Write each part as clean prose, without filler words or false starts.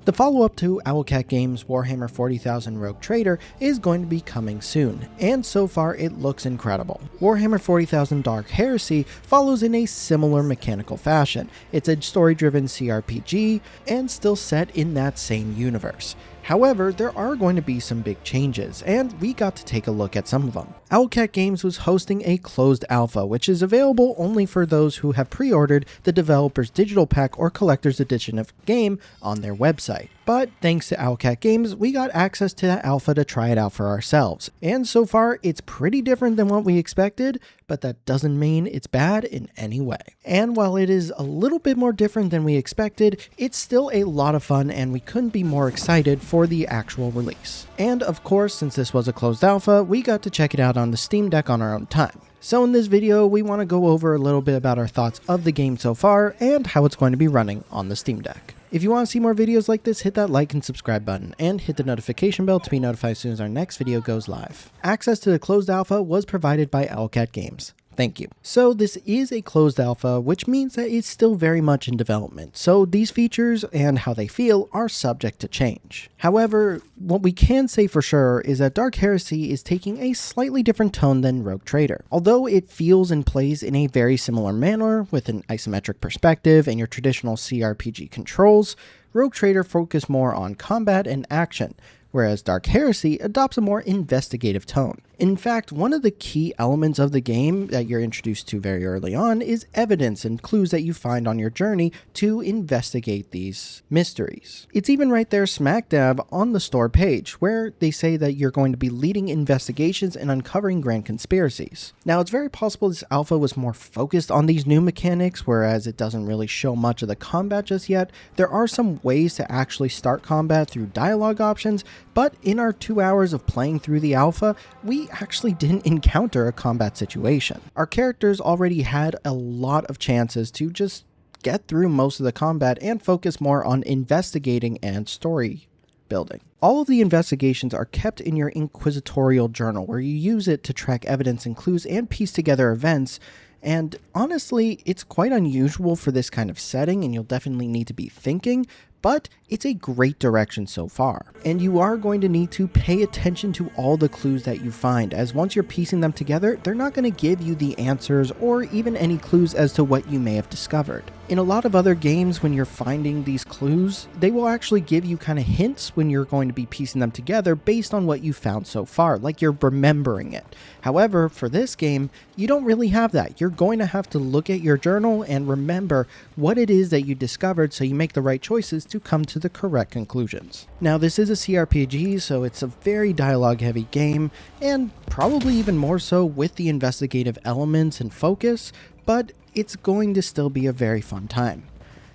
The follow-up to Owlcat Games' Warhammer 40,000 Rogue Trader is going to be coming soon, and so far it looks incredible. Warhammer 40,000 Dark Heresy follows in a similar mechanical fashion. It's a story-driven CRPG, and still set in that same universe. However, there are going to be some big changes, and we got to take a look at some of them. Owlcat Games was hosting a closed alpha, which is available only for those who have pre-ordered the developer's digital pack or collector's edition of the game on their website. But thanks to Owlcat Games, we got access to that alpha to try it out for ourselves. And so far, it's pretty different than what we expected, but that doesn't mean it's bad in any way. And while it is a little bit more different than we expected, it's still a lot of fun and we couldn't be more excited for the actual release. And of course, since this was a closed alpha, we got to check it out on the Steam Deck on our own time. So in this video, we want to go over a little bit about our thoughts of the game so far and how it's going to be running on the Steam Deck. If you want to see more videos like this, hit that like and subscribe button, and hit the notification bell to be notified as soon as our next video goes live. Access to the closed alpha was provided by Owlcat Games. Thank you. So this is a closed alpha, which means that it's still very much in development, so these features and how they feel are subject to change. However, what we can say for sure is that Dark Heresy is taking a slightly different tone than Rogue Trader. Although it feels and plays in a very similar manner with an isometric perspective and your traditional CRPG controls, Rogue Trader focused more on combat and action, whereas Dark Heresy adopts a more investigative tone. In fact, one of the key elements of the game that you're introduced to very early on is evidence and clues that you find on your journey to investigate these mysteries. It's even right there smack dab on the store page, where they say that you're going to be leading investigations and uncovering grand conspiracies. Now, it's very possible this alpha was more focused on these new mechanics, whereas it doesn't really show much of the combat just yet. There are some ways to actually start combat through dialogue options, but in our 2 hours of playing through the alpha, we actually didn't encounter a combat situation. Our characters already had a lot of chances to just get through most of the combat and focus more on investigating and story building. All of the investigations are kept in your inquisitorial journal, where you use it to track evidence and clues and piece together events. And honestly, it's quite unusual for this kind of setting, and you'll definitely need to be thinking, but it's a great direction so far. And you are going to need to pay attention to all the clues that you find, as once you're piecing them together, they're not going to give you the answers or even any clues as to what you may have discovered. In a lot of other games, when you're finding these clues, they will actually give you kind of hints when you're going to be piecing them together based on what you found so far, like you're remembering it. However, for this game, you don't really have that. You're going to have to look at your journal and remember what it is that you discovered so you make the right choices to come to the correct conclusions. Now, this is a CRPG, so it's a very dialogue-heavy game, and probably even more so with the investigative elements and focus, but it's going to still be a very fun time.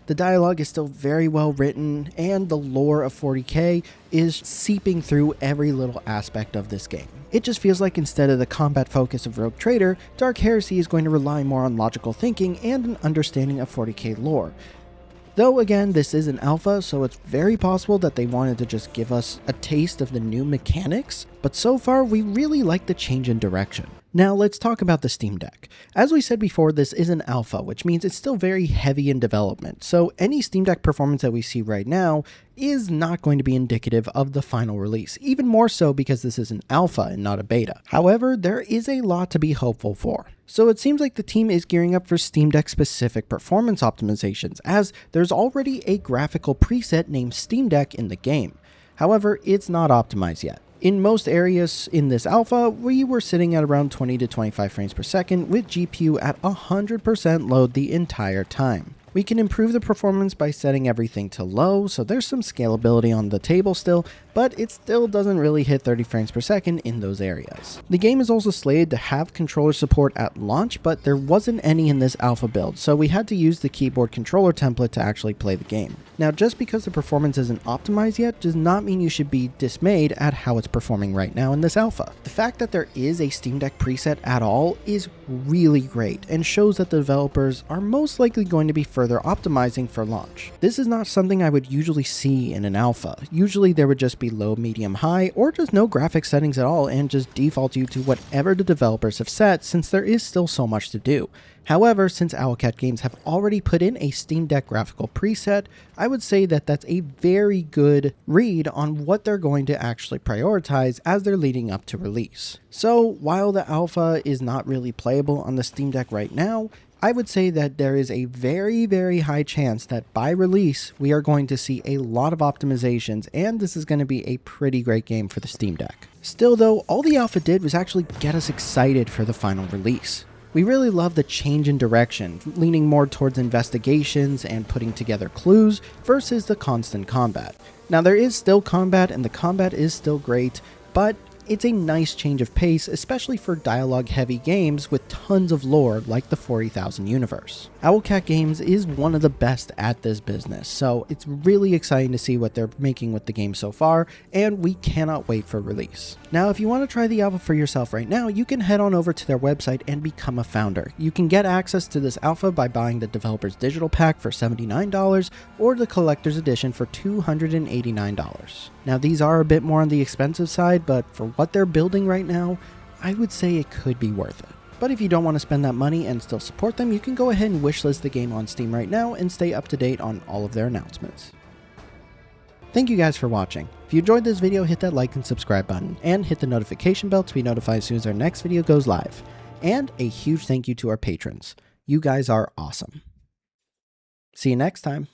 The dialogue is still very well written, and the lore of 40K is seeping through every little aspect of this game. It just feels like instead of the combat focus of Rogue Trader, Dark Heresy is going to rely more on logical thinking and an understanding of 40K lore. Though again, this is an alpha, so it's very possible that they wanted to just give us a taste of the new mechanics, but so far we really like the change in direction. Now let's talk about the Steam Deck. As we said before, this is an alpha, which means it's still very heavy in development, so any Steam Deck performance that we see right now is not going to be indicative of the final release, even more so because this is an alpha and not a beta. However, there is a lot to be hopeful for. So it seems like the team is gearing up for Steam Deck specific performance optimizations, as there's already a graphical preset named Steam Deck in the game. However, it's not optimized yet. In most areas in this alpha, we were sitting at around 20 to 25 frames per second with GPU at 100% load the entire time. We can improve the performance by setting everything to low, so there's some scalability on the table still, but it still doesn't really hit 30 frames per second in those areas. The game is also slated to have controller support at launch, but there wasn't any in this alpha build, so we had to use the keyboard controller template to actually play the game. Now, just because the performance isn't optimized yet does not mean you should be dismayed at how it's performing right now in this alpha. The fact that there is a Steam Deck preset at all is really great and shows that the developers are most likely going to be further optimizing for launch. This is not something I would usually see in an alpha. Usually there would just be be low, medium, high, or just no graphics settings at all and just default you to whatever the developers have set, since there is still so much to do. However, since Owlcat Games have already put in a Steam Deck graphical preset, I would say that that's a very good read on what they're going to actually prioritize as they're leading up to release. So while the alpha is not really playable on the Steam Deck right now, I would say that there is a very high chance that by release, we are going to see a lot of optimizations, and this is going to be a pretty great game for the Steam Deck. Still though, all the alpha did was actually get us excited for the final release. We really love the change in direction, leaning more towards investigations and putting together clues versus the constant combat. Now there is still combat, and the combat is still great, but it's a nice change of pace, especially for dialogue-heavy games with tons of lore like the 40,000 universe. Owlcat Games is one of the best at this business, so it's really exciting to see what they're making with the game so far, and we cannot wait for release. Now, if you want to try the alpha for yourself right now, you can head on over to their website and become a founder. You can get access to this alpha by buying the developer's digital pack for $79 or the collector's edition for $289. Now, these are a bit more on the expensive side, but for what they're building right now, I would say it could be worth it. But if you don't want to spend that money and still support them, you can go ahead and wishlist the game on Steam right now and stay up to date on all of their announcements. Thank you guys for watching. If you enjoyed this video, hit that like and subscribe button, and hit the notification bell to be notified as soon as our next video goes live. And a huge thank you to our patrons. You guys are awesome. See you next time.